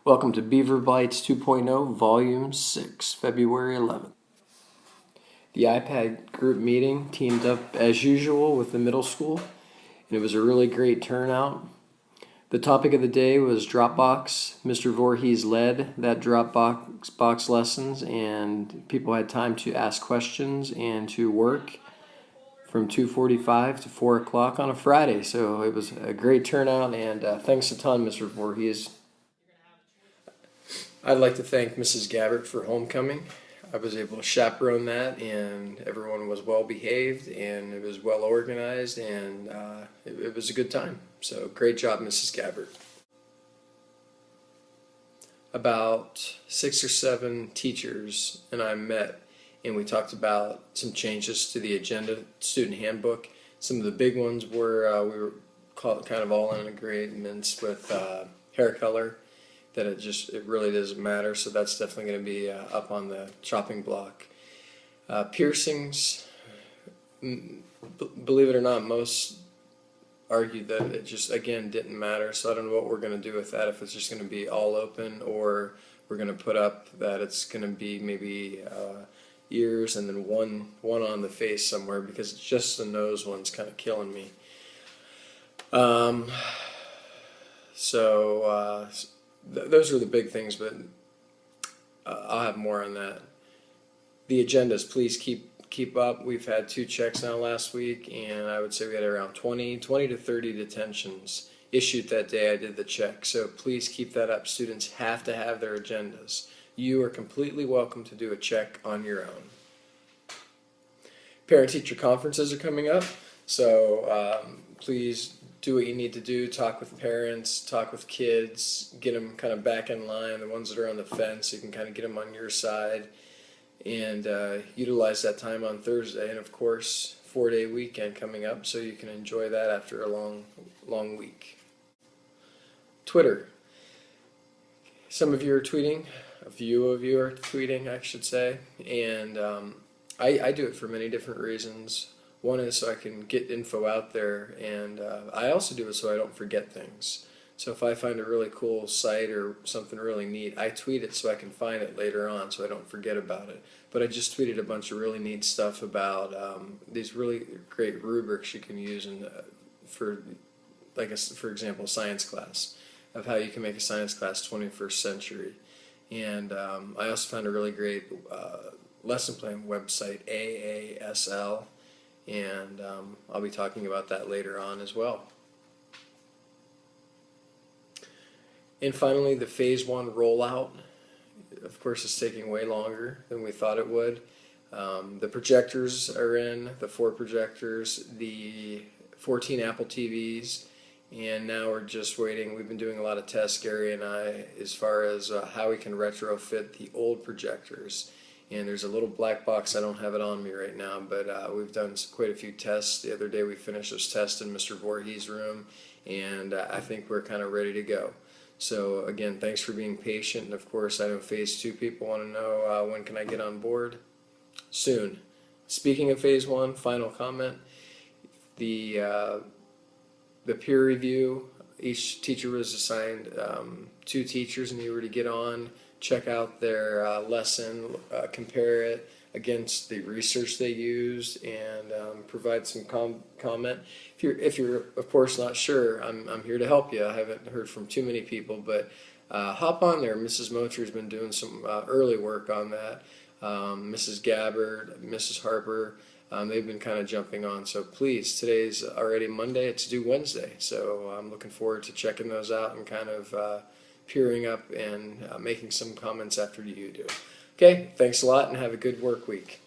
Welcome to Beaver Bytes 2.0, Volume 6, February 11th. The iPad group meeting teamed up as usual with the middle school, and it was a really great turnout. The topic of the day was Dropbox. Mr. Voorhees led that Dropbox lessons, and people had time to ask questions and to work from 2:45 to 4 o'clock on a Friday. So it was a great turnout, and thanks a ton, Mr. Voorhees. I'd like to thank Mrs. Gabbard for homecoming. I was able to chaperone that, and everyone was well behaved, and it was well organized, and it was a good time. So great job, Mrs. Gabbard. About 6 or 7 teachers and I met, and we talked about some changes to the agenda student handbook. Some of the big ones were we were kind of all in agreements with hair color. That it really doesn't matter, so that's definitely going to be up on the chopping block. Piercings, believe it or not, most argued that it just, again, didn't matter, so I don't know what we're going to do with that, if it's just going to be all open, or we're going to put up that it's going to be maybe ears and then one on the face somewhere, because it's just the nose one's kind of killing me. Those are the big things, but I'll have more on that. The agendas, please keep up. We've had 2 checks now last week, and I would say we had around 20 to 30 detentions issued that day I did the check. So please keep that up. Students have to have their agendas. You are completely welcome to do a check on your own. Parent-teacher conferences are coming up, so please do what you need to do. Talk with parents, talk with kids, get them kind of back in line, the ones that are on the fence, you can kind of get them on your side, and utilize that time on Thursday. And of course, 4-day weekend coming up, so you can enjoy that after a long week. Twitter. Some of you are tweeting, a few of you are tweeting, I should say, and I do it for many different reasons. One is so I can get info out there, and I also do it so I don't forget things. So if I find a really cool site or something really neat, I tweet it so I can find it later on so I don't forget about it. But I just tweeted a bunch of really neat stuff about these really great rubrics you can use for example, a science class, of how you can make a science class 21st century. And I also found a really great lesson plan website, AASL. And I'll be talking about that later on as well. And finally, the Phase 1 rollout, of course, is taking way longer than we thought it would. The projectors are in, the 4 projectors, the 14 Apple TVs, and now we're just waiting. We've been doing a lot of tests, Gary and I, as far as how we can retrofit the old projectors. And there's a little black box, I don't have it on me right now, but we've done quite a few tests. The other day we finished those tests in Mr. Voorhees' room, and I think we're kind of ready to go. So again, thanks for being patient, and of course I know Phase 2 people want to know when can I get on board? Soon. Speaking of Phase 1, final comment, the peer review, each teacher was assigned 2 teachers, and you were to get on, check out their lesson, compare it against the research they used, and provide some comment. If you're of course not sure, I'm here to help you. I haven't heard from too many people, but hop on there. Mrs. Mocher has been doing some early work on that. Mrs. Gabbard, Mrs. Harper, they've been kind of jumping on. So please, today's already Monday. It's due Wednesday, so I'm looking forward to checking those out and kind of peering up and making some comments after you do. Okay, thanks a lot and have a good work week.